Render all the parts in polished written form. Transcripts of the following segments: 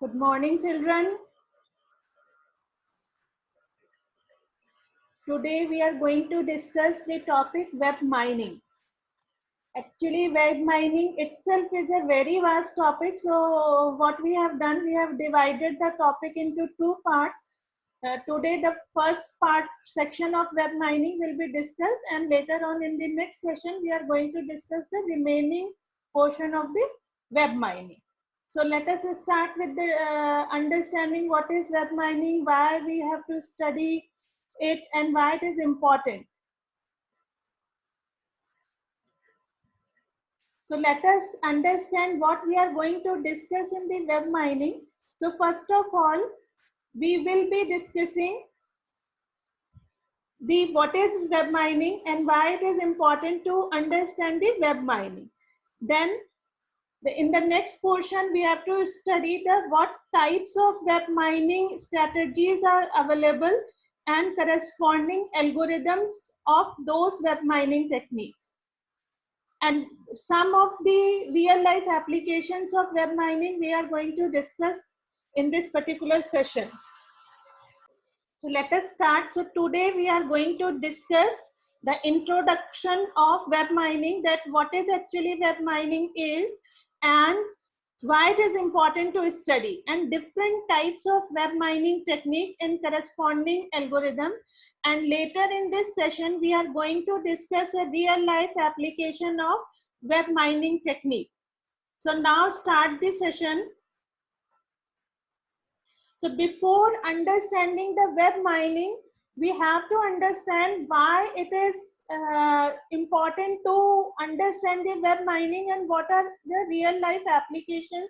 Good morning, children. Today we are going to discuss the topic web mining. Actually, web mining itself is a very vast topic. So what we have done, we have divided the topic into two parts. Today, the first part section of web mining will be discussed, and later on in the next session, we are going to discuss the remaining portion of the web mining. So let us start with the understanding what is web mining, why we have to study it, and why it is important. So let us understand what we are going to discuss in the web mining. So first of all, we will be discussing the what is web mining and why it is important to understand the web mining. Then in the next portion, we have to study the what types of web mining strategies are available and corresponding algorithms of those web mining techniques. And some of the real life applications of web mining we are going to discuss in this particular session. So let us start. So today we are going to discuss the introduction of web mining, that what is actually web mining is and why it is important to study, and different types of web mining technique and corresponding algorithm. And later in this session, we are going to discuss a real life application of web mining technique. So now start the session. So before understanding the web mining, we have to understand why it is important to understand the web mining and what are the real life applications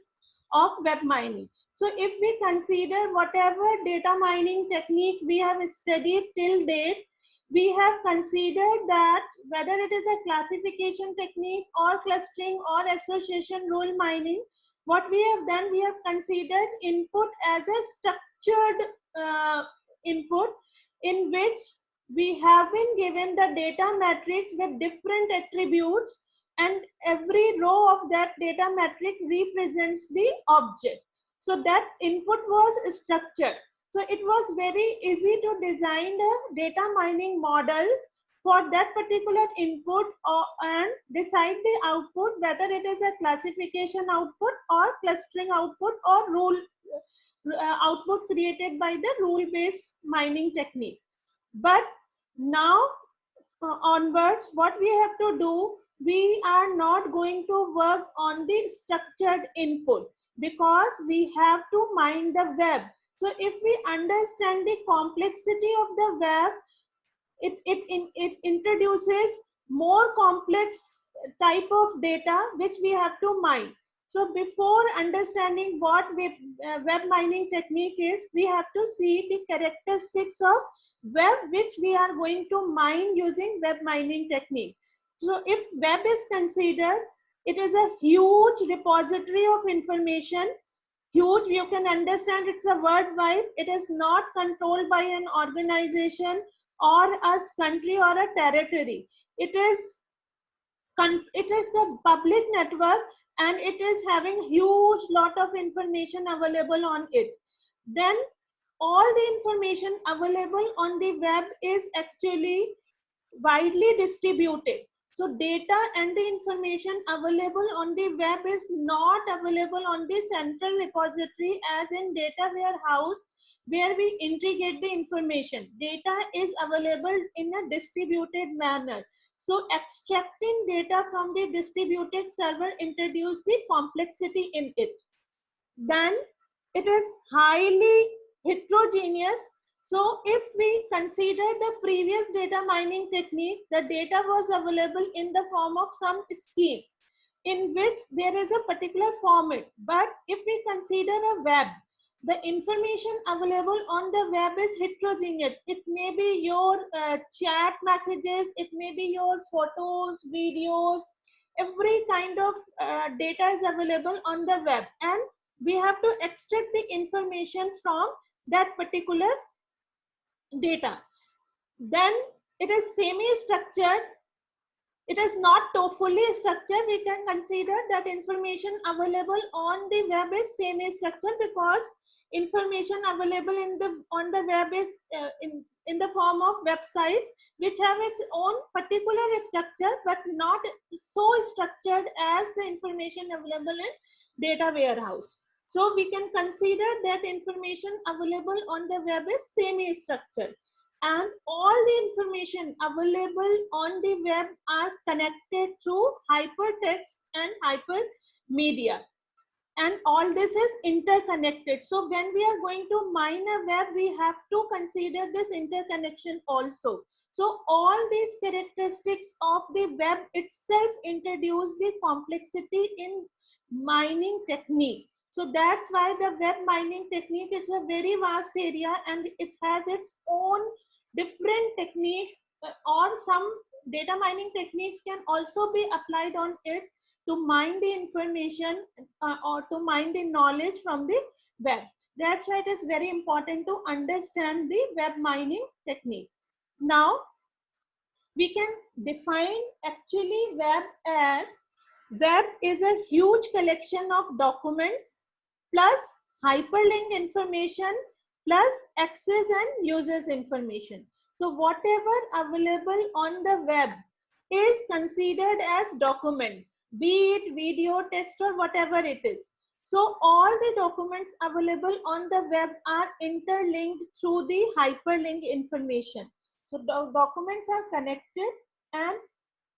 of web mining. So if we consider whatever data mining technique we have studied till date, we have considered that whether it is a classification technique or clustering or association rule mining, what we have done, we have considered input as a structured input in which we have been given the data matrix with different attributes, and every row of that data matrix represents the object. So that input was structured. So it was very easy to design a data mining model for that particular input and decide the output, whether it is a classification output or clustering output or rule output created by the rule based mining technique. But now onwards, what we have to do, we are not going to work on the structured input because we have to mine the web. So if we understand the complexity of the web, it introduces more complex type of data which we have to mine. So before understanding what web mining technique is, we have to see the characteristics of web which we are going to mine using web mining technique. So if web is considered, it is a huge repository of information. Huge, you can understand it's a worldwide. It is not controlled by an organization or a country or a territory. It is a public network, and it is having huge lot of information available on it. Then all the information available on the web is actually widely distributed. So data and the information available on the web is not available on the central repository as in data warehouse where we integrate the information. Data is available in a distributed manner. So extracting data from the distributed server introduce the complexity in it. Then it is highly heterogeneous. So if we consider the previous data mining technique, the data was available in the form of some schemes in which there is a particular format. But if we consider a web, the information available on the web is heterogeneous. It may be your chat messages, it may be your photos, videos, every kind of data is available on the web, and we have to extract the information from that particular data. Then it is semi-structured. it is not fully structured, we can consider that information available on the web is semi-structured, because information available on the web is in the form of websites which have its own particular structure, but not so structured as the information available in data warehouse. So we can consider that information available on the web is semi-structured, and all the information available on the web are connected through hypertext and hypermedia, and all this is interconnected. So when we are going to mine a web, we have to consider this interconnection also. So all these characteristics of the web itself introduce the complexity in mining technique. So that's why the web mining technique is a very vast area, and it has its own different techniques, or some data mining techniques can also be applied on it to mine the information or to mine the knowledge from the web. That's why it is very important to understand the web mining technique. Now, we can define actually web is a huge collection of documents plus hyperlink information plus access and users information. So whatever available on the web is considered as document, be it video, text, or whatever it is. So all the documents available on the web are interlinked through the hyperlink information. So documents are connected, and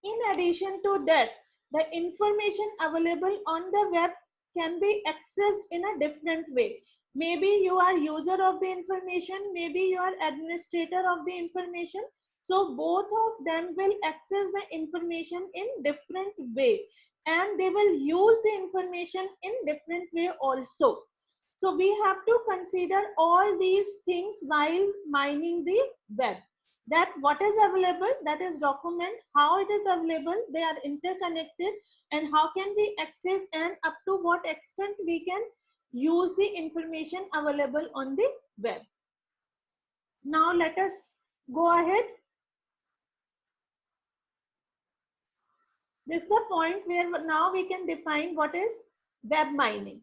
in addition to that, the information available on the web can be accessed in a different way. Maybe you are user of the information, maybe you are administrator of the information. So both of them will access the information in different way, and they will use the information in different way also. So we have to consider all these things while mining the web. That what is available, that is document, how it is available, they are interconnected, and how can we access, and up to what extent we can use the information available on the web. Now let us go ahead. This is the point where now we can define what is web mining.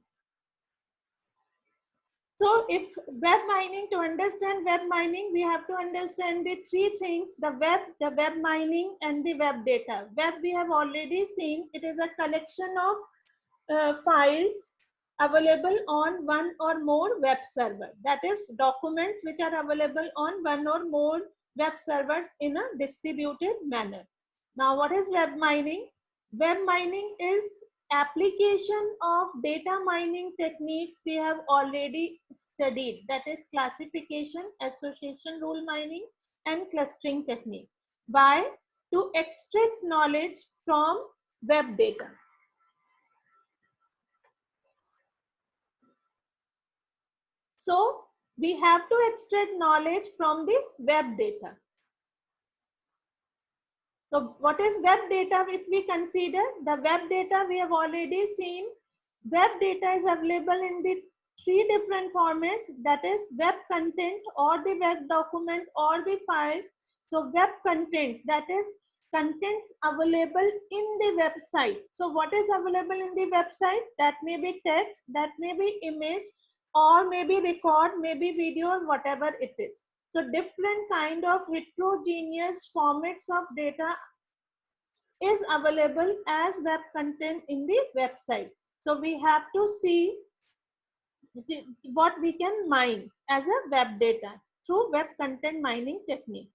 So if web mining, to understand web mining, we have to understand the three things: the web mining, and the web data. Web, we have already seen, it is a collection of files available on one or more web server. That is documents which are available on one or more web servers in a distributed manner. Now what is web mining? Web mining is application of data mining techniques we have already studied, that is classification, association rule mining, and clustering technique, by to extract knowledge from web data. So we have to extract knowledge from the web data. So what is web data? If we consider the web data, we have already seen web data is available in the three different formats, that is web content, or the web document, or the files. So web contents, that is contents available in the website. So what is available in the website? That may be text, that may be image, or maybe record, maybe video, or whatever it is. So different kind of heterogeneous formats of data is available as web content in the website. So we have to see what we can mine as a web data through web content mining technique.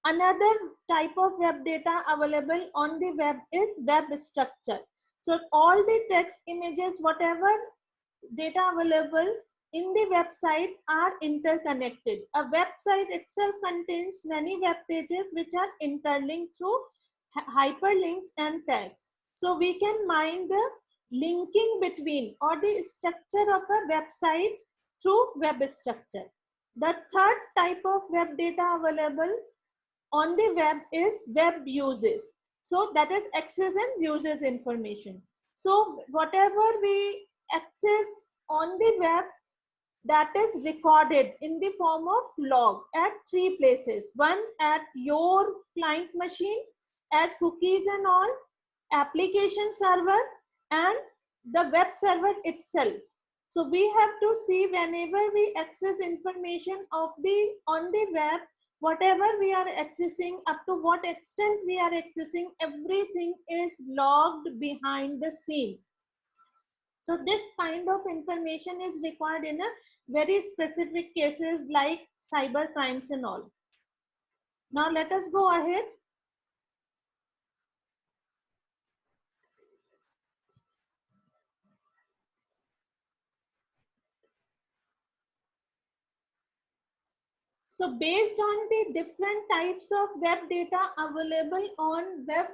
Another type of web data available on the web is web structure. So all the text, images, whatever data available in the website are interconnected. A website itself contains many web pages which are interlinked through hyperlinks and tags. So we can mine the linking between, or the structure of a website through web structure. The third type of web data available on the web is web uses. So that is access and users information. So whatever we access on the web, that is recorded in the form of log at three places. One, at your client machine, as cookies and all, application server, and the web server itself. So we have to see whenever we access information of the on the web, whatever we are accessing, up to what extent we are accessing, everything is logged behind the scene. So this kind of information is required in a very specific cases like cyber crimes and all. Now let us go ahead. So based on the different types of web data available on web,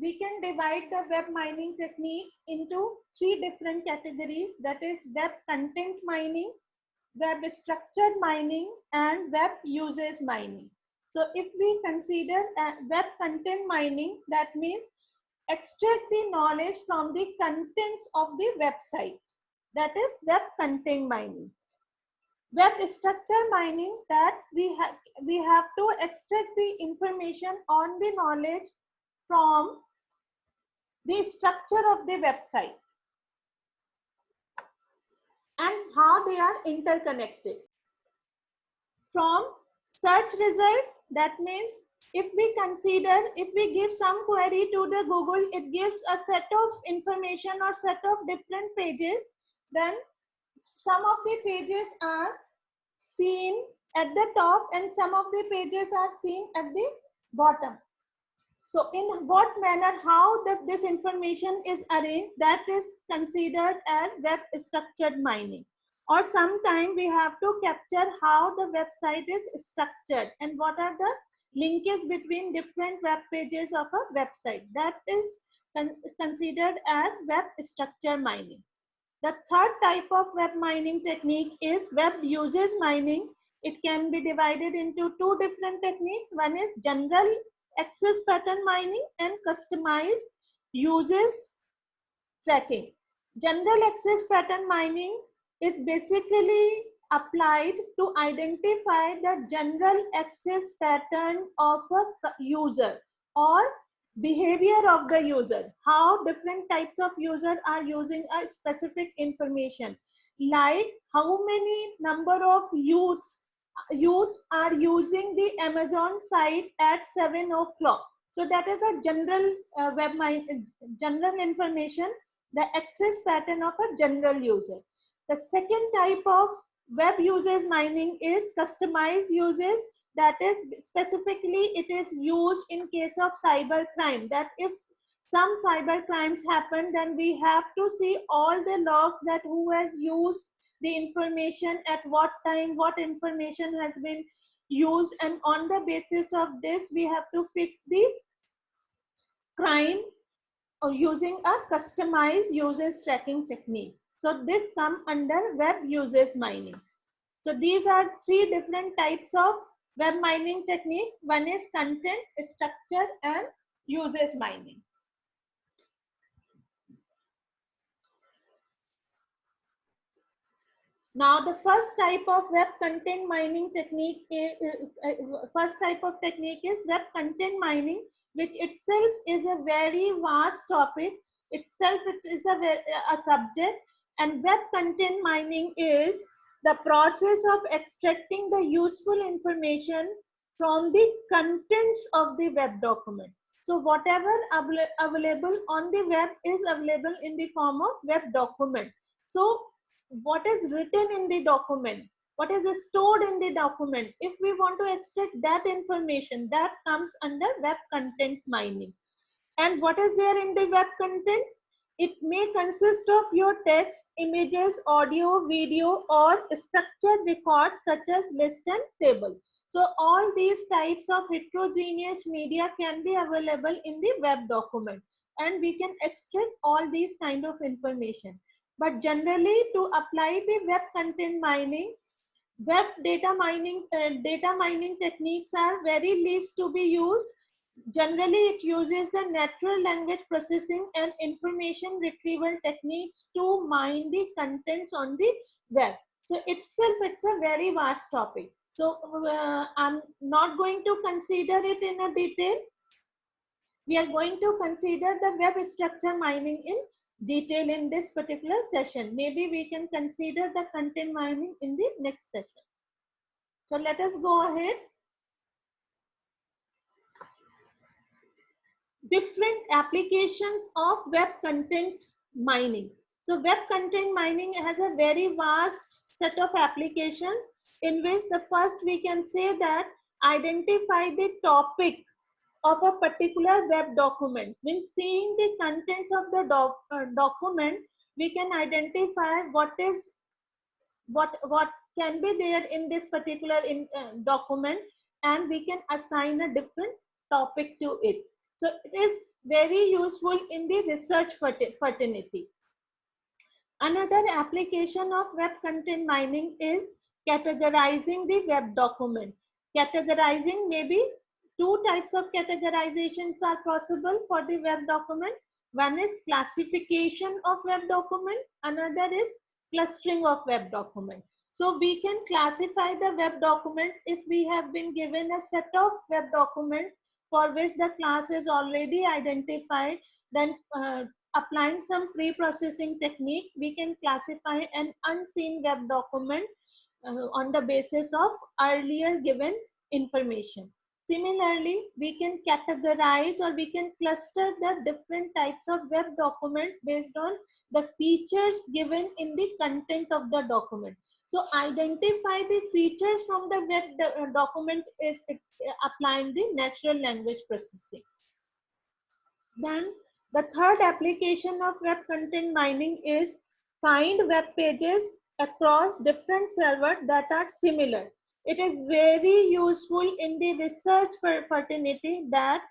we can divide the web mining techniques into three different categories, that is web content mining, web structured mining, and web usage mining. So if we consider web content mining, that means extract the knowledge from the contents of the website. That is web content mining. Web structure mining, that we have to extract the information on the knowledge from the structure of the website and how they are interconnected. From search result, that means if we consider, if we give some query to the Google, it gives a set of information or set of different pages, then some of the pages are seen at the top and some of the pages are seen at the bottom. So in what manner, how this information is arranged, that is considered as web structured mining. Or sometime we have to capture how the website is structured and what are the linkage between different web pages of a website. That is considered as web structure mining. The third type of web mining technique is web usage mining. It can be divided into two different techniques. One is general access pattern mining and customized uses tracking. General access pattern mining is basically applied to identify the general access pattern of a user or behavior of the user, how different types of user are using a specific information, like how many number of youth are using the Amazon site at 7 o'clock. So that is a general general information, the access pattern of a general user. The second type of web usage mining is customized uses. That is specifically it is used in case of cyber crime, that if some cyber crimes happen, then we have to see all the logs, that who has used the information at what time, what information has been used, and on the basis of this we have to fix the crime or using a customized users tracking technique. So this come under web users mining. So these are three different types of web mining technique. One is content, structure, and users mining. Now the first type of web content mining technique first type of technique is web content mining, which itself is a very vast topic. Itself it is a subject, and web content mining is the process of extracting the useful information from the contents of the web document. So whatever available on the web is available in the form of web document. So what is written in the document, what is stored in the document, if we want to extract that information, that comes under web content mining. And what is there in the web content? It may consist of your text, images, audio, video, or structured records such as list and table. So all these types of heterogeneous media can be available in the web document, and we can extract all these kind of information. But generally, to apply the web content mining, web data mining techniques are very least to be used. Generally, it uses the natural language processing and information retrieval techniques to mine the contents on the web. So itself, it's a very vast topic. So I'm not going to consider it in a detail. We are going to consider the web structure mining in detail in this particular session. Maybe we can consider the content mining in the next session. So let us go ahead. Different applications of web content mining. So web content mining has a very vast set of applications, in which the first we can say that identify the topic of a particular web document. Means seeing the contents of the document, we can identify what can be there in this particular document, and we can assign a different topic to it. So it is very useful in the research fraternity. Another application of web content mining is categorizing the web document. Categorizing, maybe two types of categorizations are possible for the web document. One is classification of web document, another is clustering of web document. So we can classify the web documents if we have been given a set of web documents for which the class is already identified. Then applying some pre-processing technique, we can classify an unseen web document on the basis of earlier given information. Similarly, we can categorize or we can cluster the different types of web documents based on the features given in the content of the document. So identify the features from the web document is applying the natural language processing. Then the third application of web content mining is find web pages across different servers that are similar. It is very useful in the research fraternity that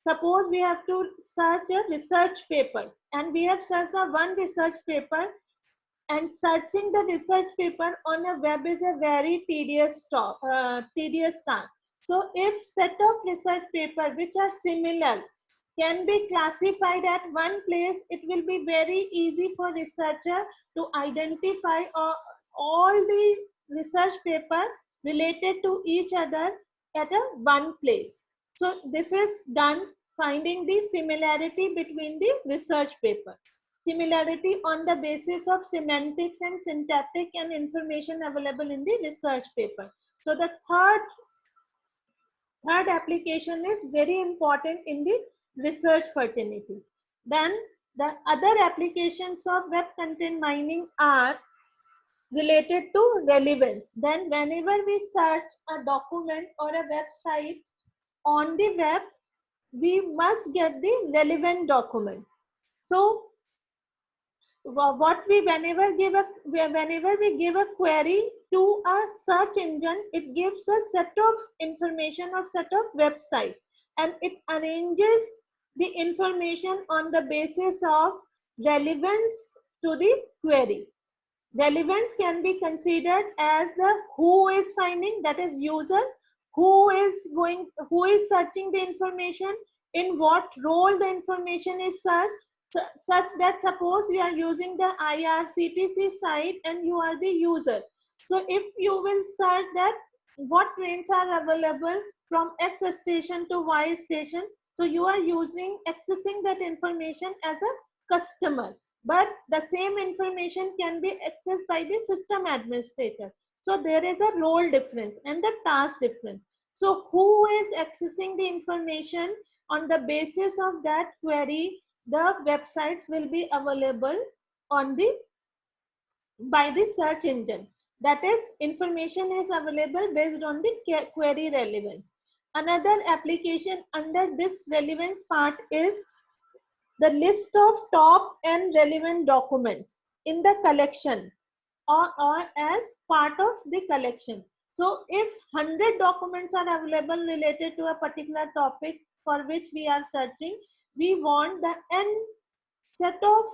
suppose we have to search a research paper and we have searched one research paper, and searching the research paper on a web is a very tedious task. So if set of research paper which are similar can be classified at one place, it will be very easy for researcher to identify all the research paper related to each other at a one place. So this is done finding the similarity between the research paper. Similarity on the basis of semantics and syntactic and information available in the research paper. So the third application is very important in the research fraternity. Then the other applications of web content mining are related to relevance. Then whenever we search a document or a website on the web, we must get the relevant document. So what we whenever we give a query to a search engine, it gives a set of information or set of website, and it arranges the information on the basis of relevance to the query. Relevance can be considered as the who is finding, that is user, who is searching the information, in what role the information is searched, such that suppose you are using the IRCTC site and you are the user. So if you will search that what trains are available from X station to Y station, so you are accessing that information as a customer, but the same information can be accessed by the system administrator. So there is a role difference and the task difference. So who is accessing the information, on the basis of that query, the websites will be available on the by the search engine. That is, information is available based on the query relevance. Another application under this relevance part is the list of top and relevant documents in the collection, or as part of the collection. So if 100 documents are available related to a particular topic for which we are searching, we want the n set of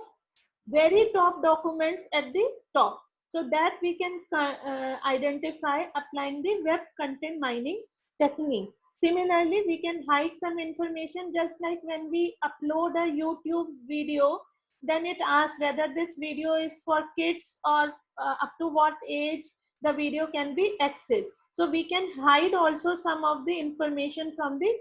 very top documents at the top, so that we can identify applying the web content mining technique. Similarly, we can hide some information, just like when we upload a YouTube video, then it asks whether this video is for kids or up to what age the video can be accessed. So we can hide also some of the information from the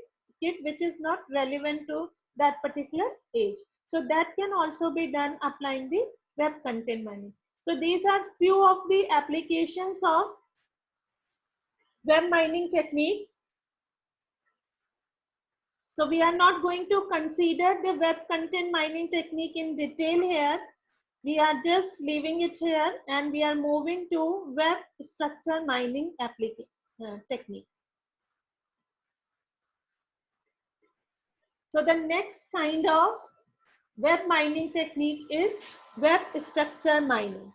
kid which is not relevant to that particular age. So that can also be done applying the web content mining. So these are few of the applications of web mining techniques. So we are not going to consider the web content mining technique in detail here. We are just leaving it here and we are moving to web structure mining technique. So the next kind of web mining technique is web structure mining.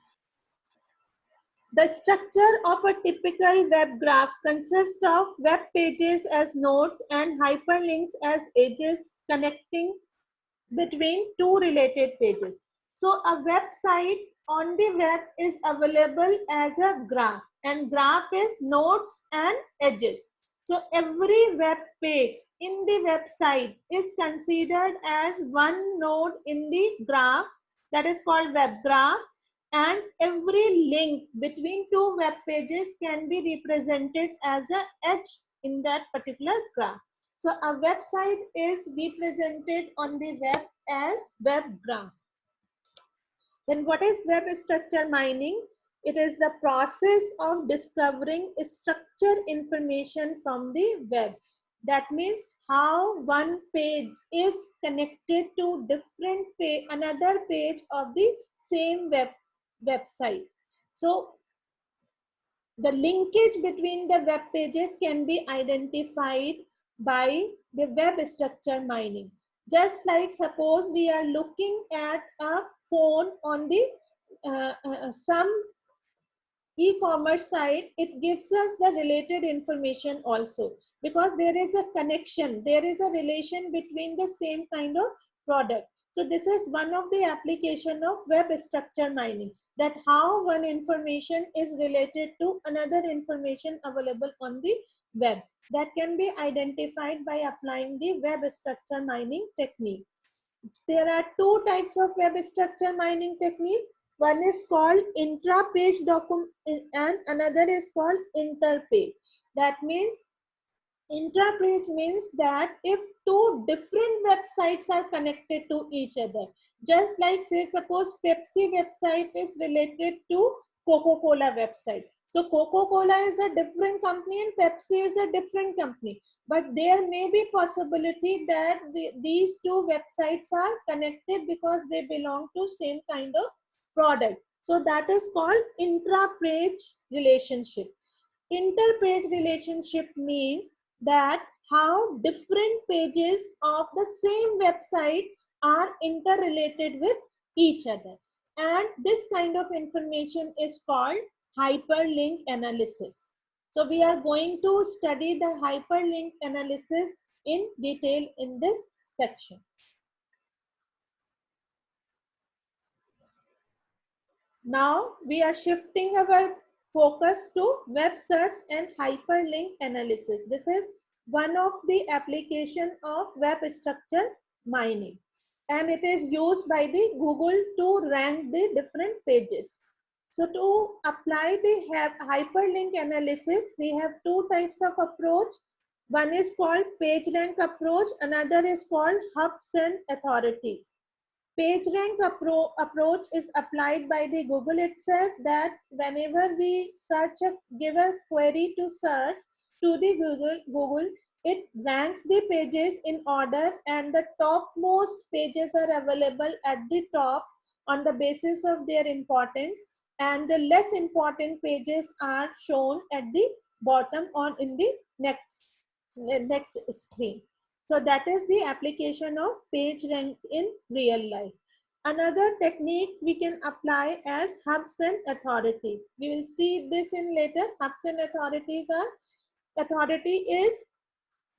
The structure of a typical web graph consists of web pages as nodes and hyperlinks as edges connecting between two related pages. So a website on the web is available as a graph, and graph is nodes and edges. So every web page in the website is considered as one node in the graph, that is called web graph, and every link between two web pages can be represented as an edge in that particular graph. So a website is represented on the web as web graph. Then what is web structure mining? It is the process of discovering structured information from the web. That means how one page is connected to another page of the same website. So the linkage between the web pages can be identified by the web structure mining. Just like suppose we are looking at a phone on the some e-commerce site, it gives us the related information also, because there is a connection, there is a relation between the same kind of product. So this is one of the application of web structure mining, that how one information is related to another information available on the web, that can be identified by applying the web structure mining technique. There are two types of web structure mining technique. One is called intra-page document and another is called interpage. That means intra-page means that if two different websites are connected to each other, just like say suppose Pepsi website is related to Coca-Cola website. So Coca-Cola is a different company and Pepsi is a different company. But there may be possibility that these two websites are connected because they belong to same kind of product. So that is called intra-page relationship. Interpage relationship means that how different pages of the same website are interrelated with each other. And this kind of information is called hyperlink analysis. So we are going to study the hyperlink analysis in detail in this section. Now we are shifting our focus to web search and hyperlink analysis. This is one of the application of web structure mining, and it is used by the Google to rank the different pages. So to apply the hyperlink analysis, we have two types of approach. One is called PageRank approach, another is called hubs and authorities. PageRank approach is applied by the Google itself, that whenever we give a query to search to the Google, it ranks the pages in order and the topmost pages are available at the top on the basis of their importance, and the less important pages are shown at the bottom on in the next screen. So that is the application of PageRank in real life. Another technique we can apply as hubs and authorities. We will see this in later. Hubs and authorities are, authority is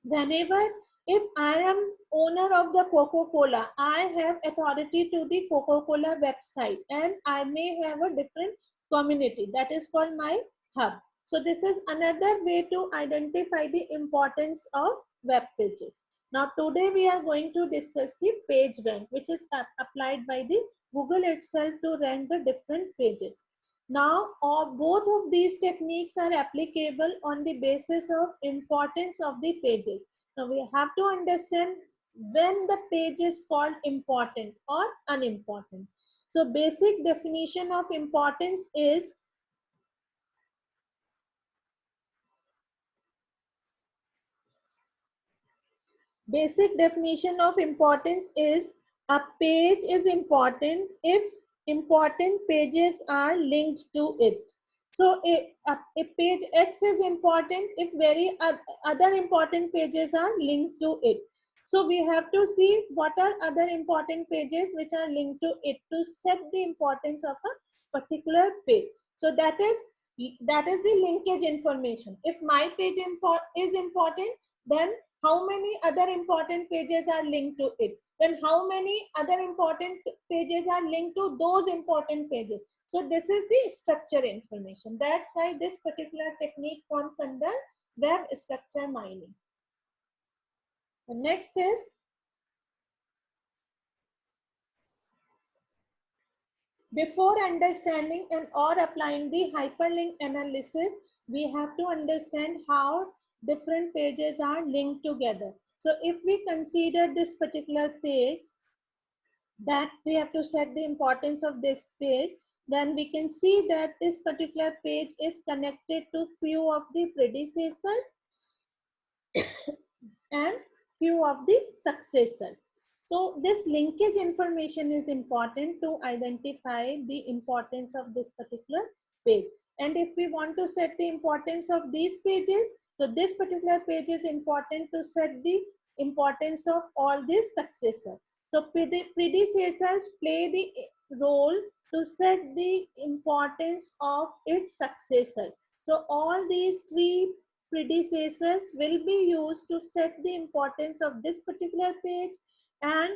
whenever, if I am owner of the Coca-Cola, I have authority to the Coca-Cola website and I may have a different community. That is called my hub. So this is another way to identify the importance of web pages. Now today we are going to discuss the page rank, which is applied by the Google itself to rank the different pages. Now, both of these techniques are applicable on the basis of importance of the pages. Now, we have to understand when the page is called important or unimportant. So basic definition of importance is a page is important if important pages are linked to it. So a page X is important if other important pages are linked to it. So we have to see what are other important pages which are linked to it to set the importance of a particular page. So that is the linkage information. If my page is important, then how many other important pages are linked to it? Then how many other important pages are linked to those important pages? So this is the structure information. That's why this particular technique comes under web structure mining. The next is before understanding and or applying the hyperlink analysis, we have to understand how different pages are linked together. So if we consider this particular page, that we have to set the importance of this page, then we can see that this particular page is connected to few of the predecessors and few of the successors. So this linkage information is important to identify the importance of this particular page. And if we want to set the importance of these pages, so this particular page is important to set the importance of all these successors. So predecessors play the role to set the importance of its successor. So all these three predecessors will be used to set the importance of this particular page, and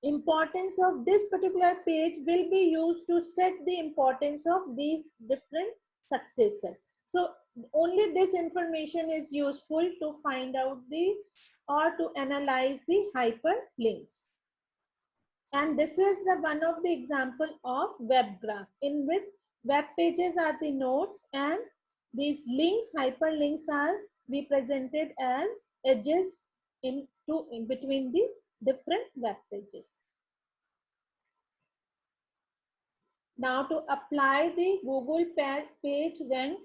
importance of this particular page will be used to set the importance of these different successors. So only this information is useful to find out the or to analyze the hyperlinks. And this is the one of the example of web graph in which web pages are the nodes and these links, hyperlinks are represented as edges in between the different web pages. Now to apply the Google page rank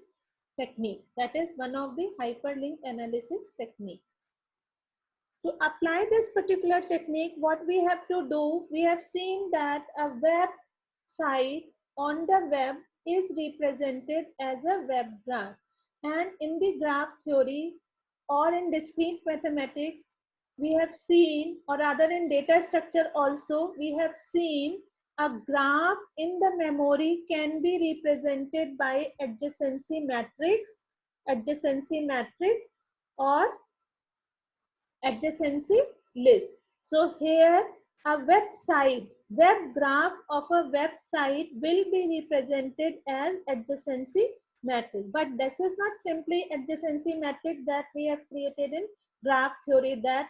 technique, that is one of the hyperlink analysis technique. To apply this particular technique, what we have to do, we have seen that a website on the web is represented as a web graph. And in the graph theory or in discrete mathematics, we have seen, or rather in data structure also, we have seen a graph in the memory can be represented by adjacency matrix or adjacency list. So here a web graph of a website will be represented as adjacency matrix. But this is not simply adjacency matrix that we have created in graph theory, that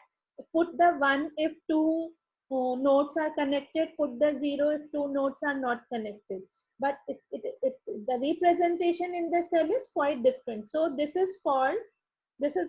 put the 1 if two nodes are connected, put the 0 if two nodes are not connected. But the representation in the cell is quite different. So this is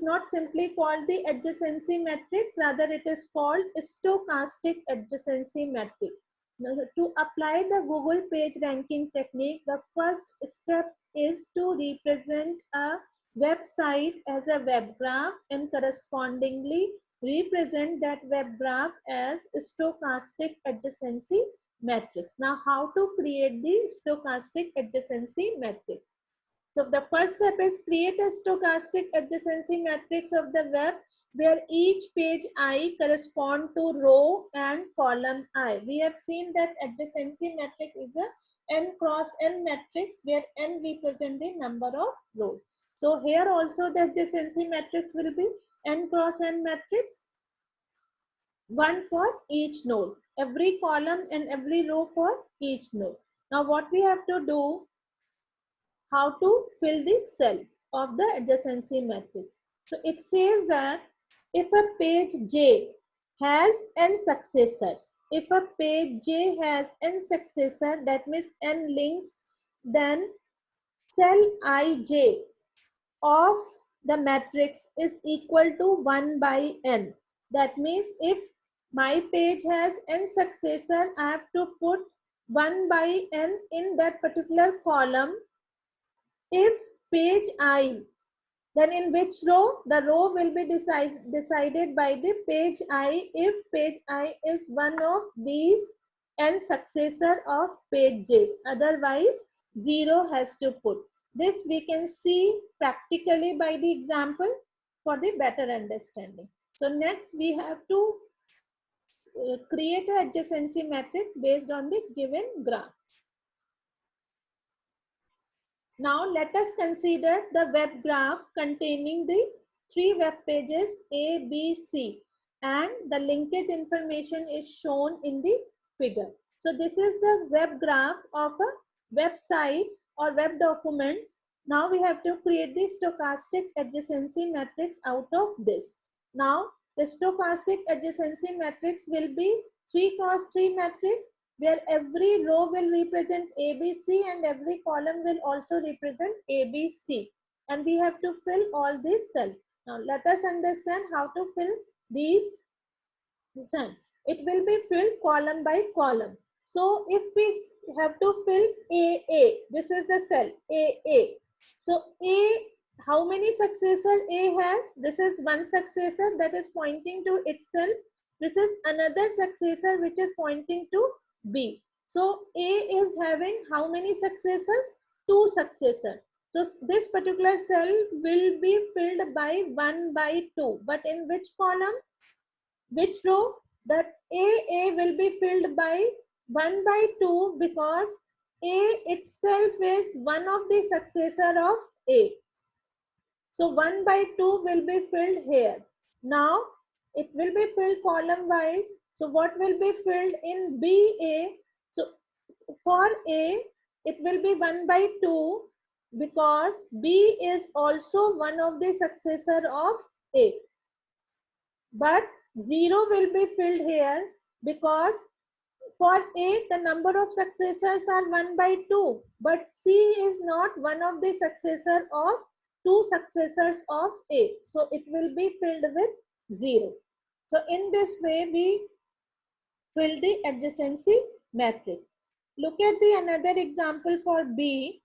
not simply called the adjacency matrix, rather it is called stochastic adjacency matrix. Now, to apply the Google page ranking technique, the first step is to represent a website as a web graph and correspondingly represent that web graph as stochastic adjacency matrix. Now, how to create the stochastic adjacency matrix? So the first step is create a stochastic adjacency matrix of the web where each page I correspond to row and column I. We have seen that adjacency matrix is a n cross n matrix where n represents the number of rows. So here also the adjacency matrix will be n cross n matrix, one for each node, every column and every row for each node. Now what we have to do, how to fill the cell of the adjacency matrix. So it says that if a page J has n successors, if a page J has n successor, that means n links, then cell ij of the matrix is equal to 1 by n. That means if my page has n successor, I have to put 1 by n in that particular column. If page I, then in which row? The row will be decided by the page I if page I is one of these n successor of page J. Otherwise, 0 has to put. This we can see practically by the example for the better understanding. So next we have to create an adjacency matrix based on the given graph. Now let us consider the web graph containing the 3 web pages A, B, C, and the linkage information is shown in the figure. So this is the web graph of a website or web document. Now we have to create the stochastic adjacency matrix out of this. Now the stochastic adjacency matrix will be 3 cross 3 matrix, where every row will represent ABC and every column will also represent ABC. And we have to fill all these cells. Now let us understand how to fill these cells. It will be filled column by column. So if we have to fill AA, this is the cell AA. So A, how many successor A has? This is one successor that is pointing to itself. This is another successor which is pointing to B. So A is having how many successors? 2 successors. So this particular cell will be filled by 1 by 2. But in which column? Which row? That AA will be filled by 1 by 2 because A itself is one of the successor of A. So 1 by 2 will be filled here. Now it will be filled column wise. So what will be filled in BA? So for A, it will be 1 by 2 because B is also one of the successor of A. But 0 will be filled here because for A, the number of successors are 1 by 2. But C is not one of the successor of 2 successors of A. So it will be filled with 0. So in this way, we fill the adjacency matrix. Look at the another example for B.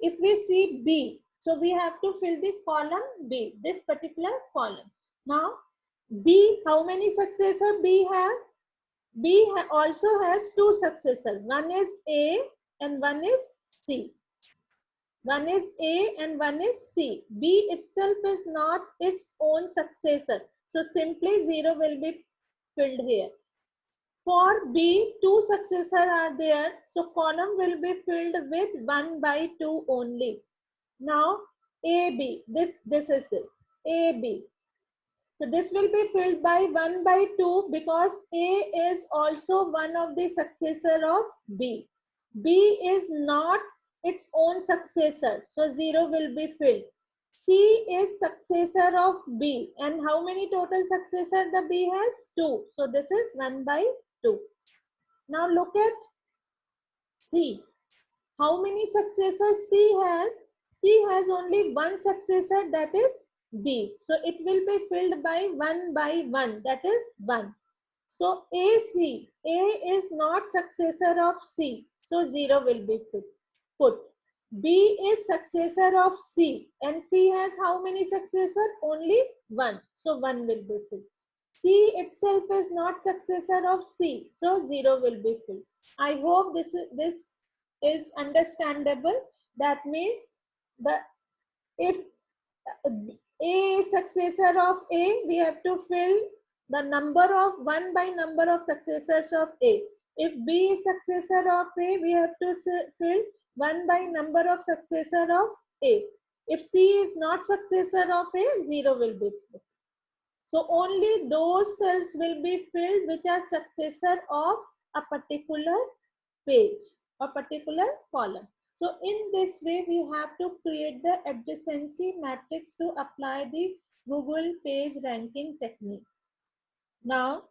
If we see B, so we have to fill the column B, this particular column. Now, B, how many successor B has? B also has 2 successors. One is A and one is C. One is A and one is C. B itself is not its own successor. So simply 0 will be filled here. For B, 2 successors are there. So column will be filled with 1 by 2 only. Now AB, this is this, AB. So this will be filled by 1 by 2 because A is also one of the successor of B. B is not its own successor. So 0 will be filled. C is successor of B. And how many total successor the B has? 2. So this is 1 by 2. Now look at C. How many successors C has? C has only one successor, that is B. So it will be filled by 1 by 1, that is 1. So AC, A is not successor of C. So 0 will be put. B is successor of C and C has how many successor? Only 1. So 1 will be filled. C itself is not successor of C. So 0 will be filled. I hope this is understandable. That means if A is successor of A, we have to fill the number of 1 by number of successors of A. If B is successor of A, we have to fill 1 by number of successor of A. If C is not successor of A, 0 will be filled. So only those cells will be filled which are successor of a particular page or particular column. So in this way, we have to create the adjacency matrix to apply the Google page ranking technique. Now,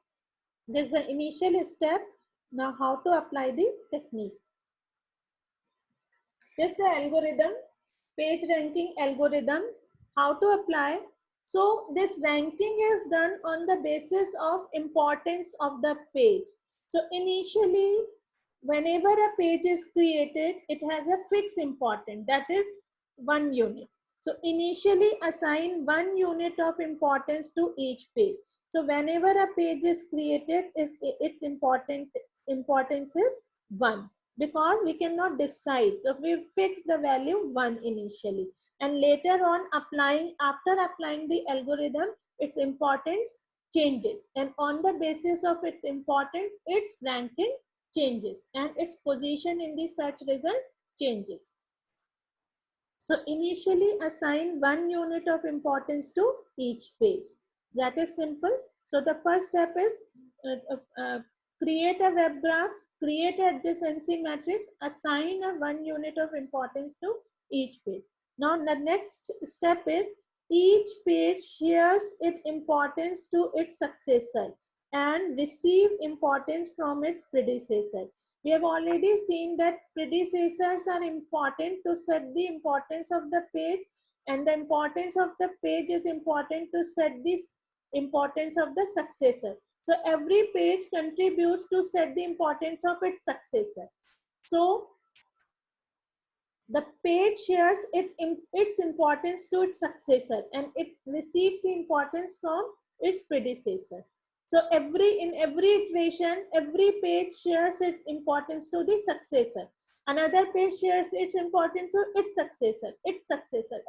this is the initial step. Now, how to apply the technique? This is the algorithm, page ranking algorithm. How to apply? So this ranking is done on the basis of importance of the page. So initially, whenever a page is created, it has a fixed importance, that is 1 unit. So initially assign 1 unit of importance to each page. So whenever a page is created, its importance is 1, because we cannot decide. So we fix the value 1 initially, and later on after applying the algorithm, its importance changes, and on the basis of its importance, its ranking changes and its position in the search result changes. So initially assign 1 unit of importance to each page. That is simple. So the first step is create a web graph, create adjacency matrix, assign a 1 unit of importance to each page. Now the next step is each page shares its importance to its successor and receive importance from its predecessor. We have already seen that predecessors are important to set the importance of the page, and the importance of the page is important to set this importance of the successor. So every page contributes to set the importance of its successor. So the page shares its importance to its successor and it receives the importance from its predecessor. So in every iteration, every page shares its importance to the successor. Another page shares its importance to its successor,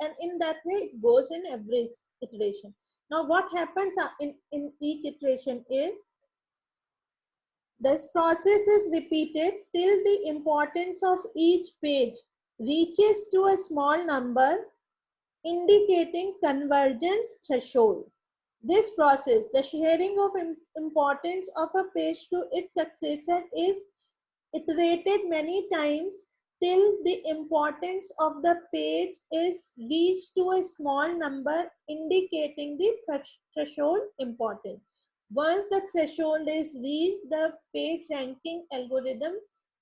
and in that way it goes in every iteration. Now what happens in each iteration is this process is repeated till the importance of each page reaches to a small number, indicating convergence threshold. This process, the sharing of importance of a page to its successor, is iterated many times till the importance of the page is reached to a small number, indicating the threshold importance. Once the threshold is reached, the page ranking algorithm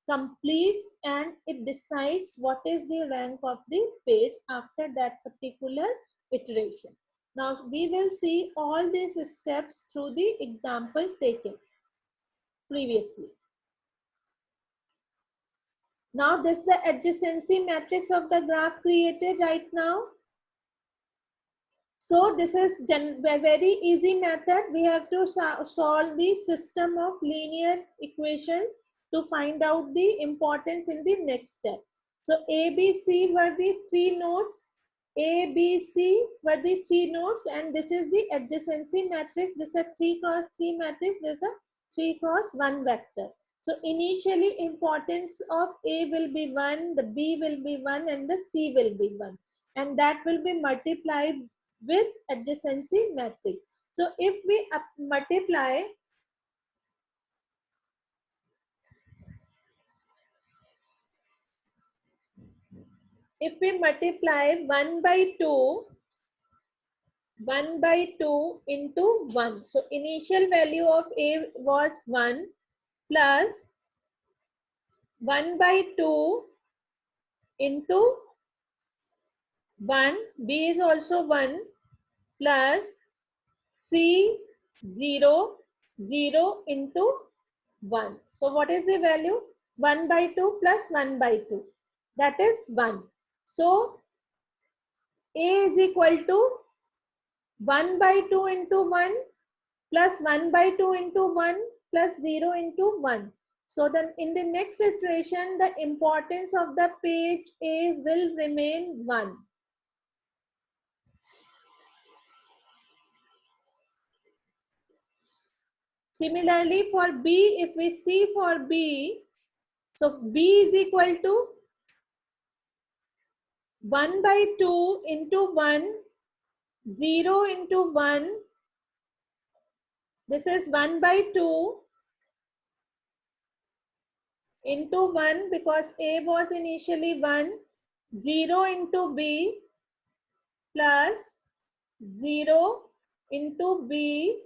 completes and it decides what is the rank of the page after that particular iteration. Now we will see all these steps through the example taken previously. Now this is the adjacency matrix of the graph created right now. So this is a very easy method. We have to solve the system of linear equations to find out the importance in the next step. So A, B, C were the 3 nodes. A, B, C were the 3 nodes, and this is the adjacency matrix. This is a 3 cross 3 matrix. This is a 3 cross 1 vector. So initially importance of A will be 1, the B will be 1, and the C will be 1. And that will be multiplied with adjacency matrix. So if we multiply if we multiply 1 by 2 into 1. So initial value of A was 1 plus 1 by 2 into 1. B is also 1 plus C 0 into 1. So what is the value? 1 by 2 plus 1 by 2. That is 1. So A is equal to 1 by 2 into 1 plus 1 by 2 into 1 plus 0 into 1. So then in the next iteration, the importance of the page A will remain 1. Similarly for B, if we see for B, so B is equal to 1 by 2 into 1, 0 into 1. This is 1 by 2 into 1 because A was initially 1, 0 into B plus 0 into B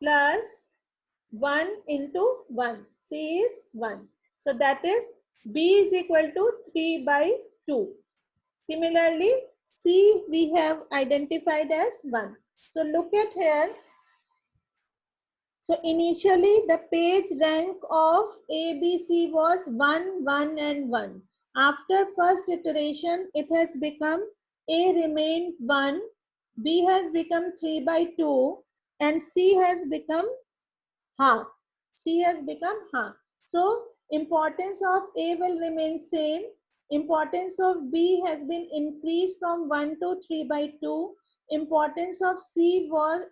plus 1 into 1. C is 1. So that is B is equal to 3 by 2. Similarly, C we have identified as 1. So look at here. So initially the page rank of ABC was 1, 1 and 1. After first iteration, it has become A remained 1, B has become 3 by 2 and C has become half. C has become half. So importance of A will remain same. Importance of B has been increased from 1 to 3 by 2. Importance of C was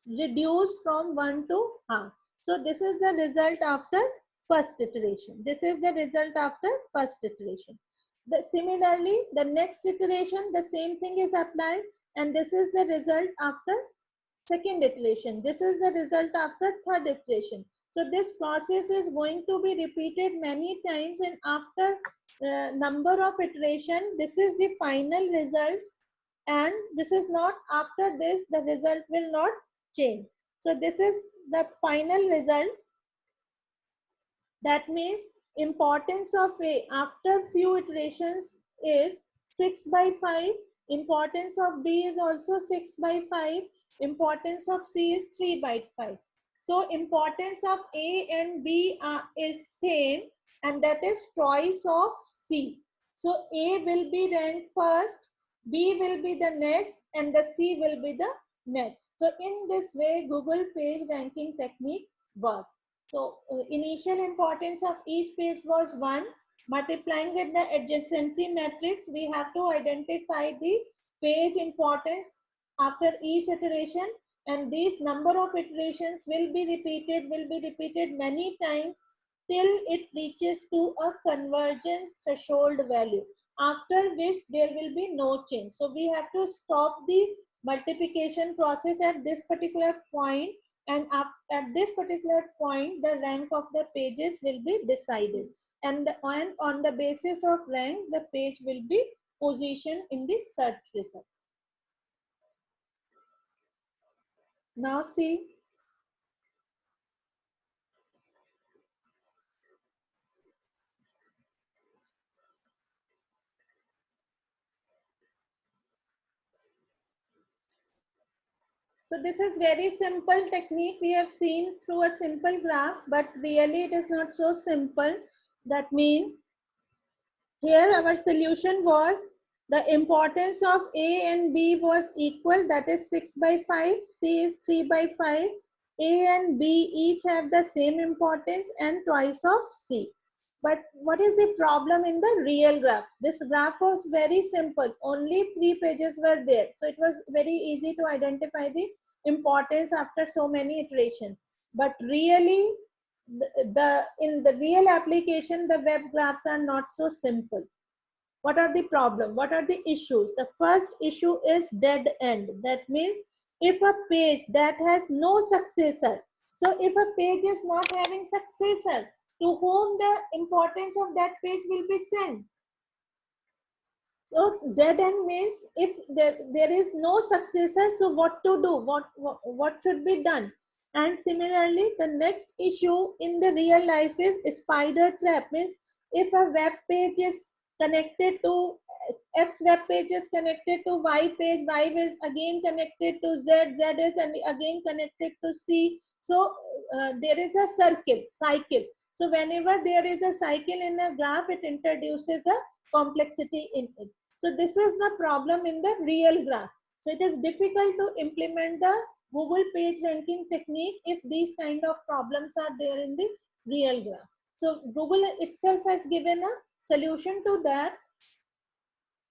reduced from 1 to half. So this is the result after first iteration. This is the result after first iteration. Similarly, the next iteration, the same thing is applied, and this is the result after second iteration. This is the result after third iteration. So this process is going to be repeated many times, and after number of iteration, this is the final results, and this is not, after this the result will not change. So this is the final result. That means importance of A after few iterations is 6 by 5. Importance of B is also 6 by 5. Importance of C is 3 by 5. So importance of A and B is same, and that is twice of C. So A will be ranked first, B will be the next, and the C will be the next. So in this way, Google page ranking technique works. So initial importance of each page was 1. Multiplying with the adjacency matrix, we have to identify the page importance after each iteration, and these number of iterations will be repeated many times till it reaches to a convergence threshold value, after which there will be no change. So we have to stop the multiplication process at this particular point, and at this particular point the rank of the pages will be decided, and on the basis of ranks the page will be positioned in the search result. Now see, so this is very simple technique we have seen through a simple graph, but really it is not so simple. That means here our solution was the importance of A and B was equal, that is 6 by 5, C is 3 by 5. A and B each have the same importance and twice of C. But what is the problem in the real graph? This graph was very simple, only 3 pages were there. So it was very easy to identify the importance after so many iterations. But really, in the real application, the web graphs are not so simple. What are the problem? What are the issues? The first issue is dead end. That means if a page that has no successor, so if a page is not having successor, to whom the importance of that page will be sent? So dead end means if there is no successor, so what to do? What should be done? And similarly, the next issue in the real life is spider trap. Means if a web page is connected to X, web page is connected to Y page, Y is again connected to Z, Z is again connected to C. So there is a cycle. So whenever there is a cycle in a graph, it introduces a complexity in it. So this is the problem in the real graph. So it is difficult to implement the Google page ranking technique if these kind of problems are there in the real graph. So Google itself has given a solution to that.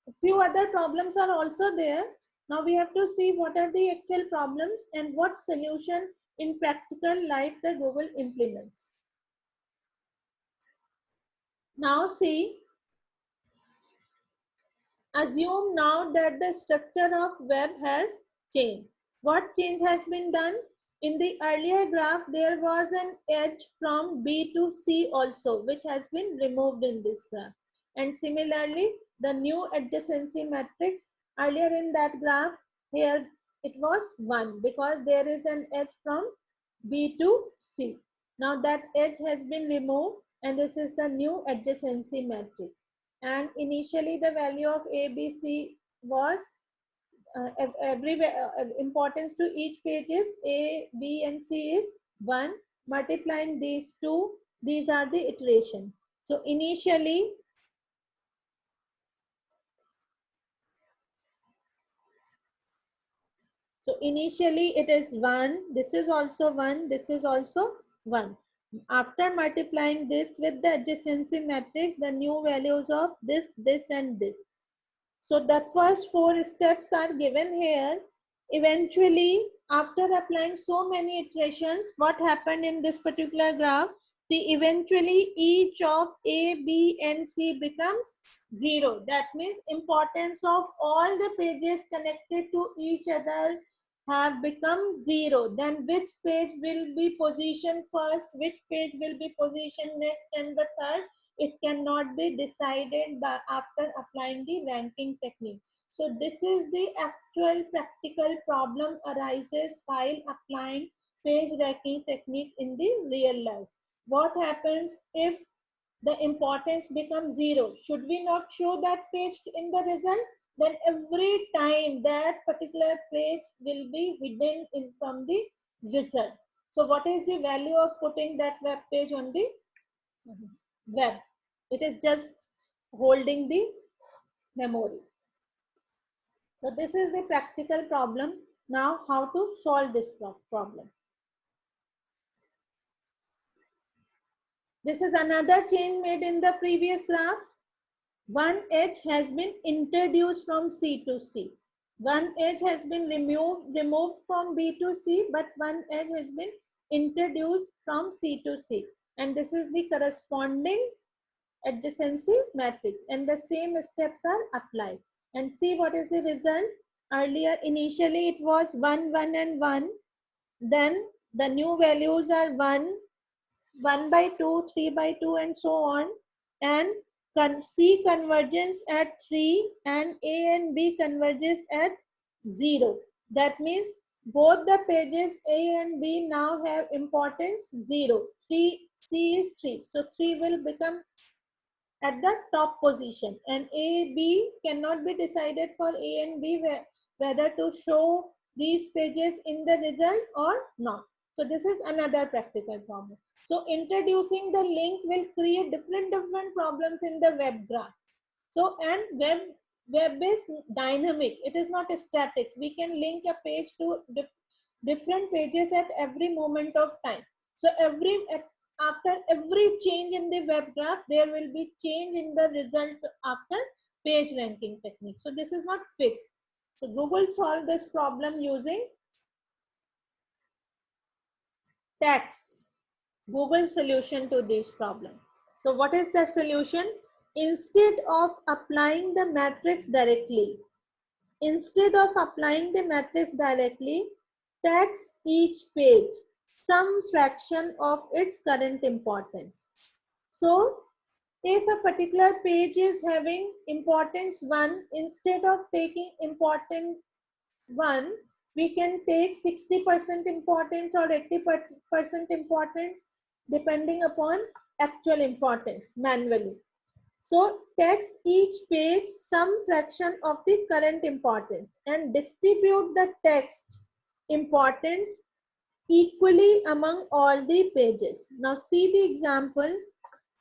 A few other problems are also there. Now we have to see what are the actual problems and what solution in practical life the Google implements. Now see, assume now that the structure of web has changed. What change has been done? In the earlier graph, there was an edge from B to C also, which has been removed in this graph. And similarly, the new adjacency matrix, earlier in that graph, here it was 1 because there is an edge from B to C. Now that edge has been removed, and this is the new adjacency matrix. And initially the value of A, B, C was importance to each page is A, B, and C is 1. Multiplying these two, these are the iteration. So initially it is 1. This is also 1. This is also 1. After multiplying this with the adjacency matrix, the new values of this, this, and this. So the first 4 steps are given here. Eventually, after applying so many iterations, what happened in this particular graph? See, eventually each of A, B, and C becomes 0. That means importance of all the pages connected to each other have become 0. Then which page will be positioned first, which page will be positioned next, and the third, it cannot be decided by after applying the ranking technique. So this is the actual practical problem arises while applying page ranking technique in the real life. What happens if the importance becomes 0? Should we not show that page in the result? Then every time that particular page will be hidden in from the result. So what is the value of putting that web page on the web? It is just holding the memory. So this is the practical problem. Now how to solve this problem? This is another change made in the previous graph. One edge has been introduced from C to C. One edge has been removed from B to C, but one edge has been introduced from C to C. And this is the corresponding adjacency matrix, and the same steps are applied. And see what is the result. Earlier, initially it was 1, 1, and 1. Then the new values are 1, 1 by 2, 3 by 2, and so on. And C convergence at 3 and A and B converges at 0. That means both the pages A and B now have importance 0. 3, C is 3. So 3 will become at the top position, and A, B cannot be decided for A and B whether to show these pages in the result or not. So this is another practical problem. So introducing the link will create different problems in the web graph. So and web is dynamic. It is not static. We can link a page to different pages at every moment of time. So after every change in the web graph, there will be change in the result after page ranking technique. So this is not fixed. So Google solved this problem using tags. Google solution to this problem. So what is the solution? Instead of applying the matrix directly, tax each page some fraction of its current importance. So if a particular page is having importance 1, instead of taking important 1, we can take 60% importance or 80% importance depending upon actual importance manually. So tax each page some fraction of the current importance and distribute the text importance equally among all the pages. Now see the example.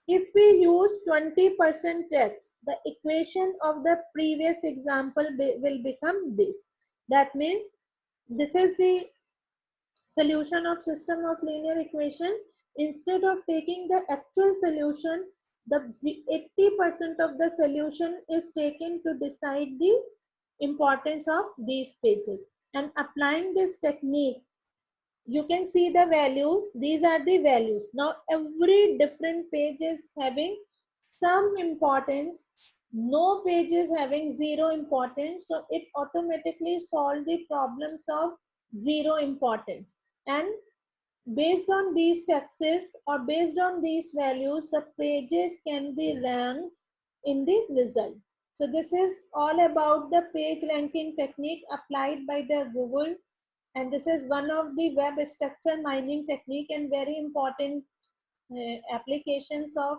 If we use 20% text, the equation of the previous example will become this. That means this is the solution of system of linear equation. Instead of taking the actual solution, the 80% of the solution is taken to decide the importance of these pages. And applying this technique, you can see the values. These are the values. Now every different page is having some importance. No page is having 0 importance. So it automatically solves the problems of 0 importance. And based on these taxes or based on these values, the pages can be ranked in the result. So this is all about the page ranking technique applied by the Google, and this is one of the web structure mining technique and very important applications of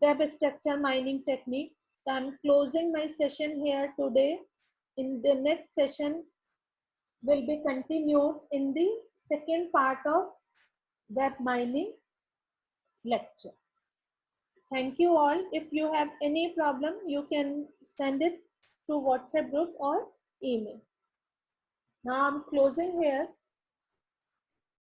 web structure mining technique. So I'm closing my session here today. in the next session will be continued in the second part of web mining lecture. Thank you all. If you have any problem, you can send it to WhatsApp group or email. Now I'm closing here.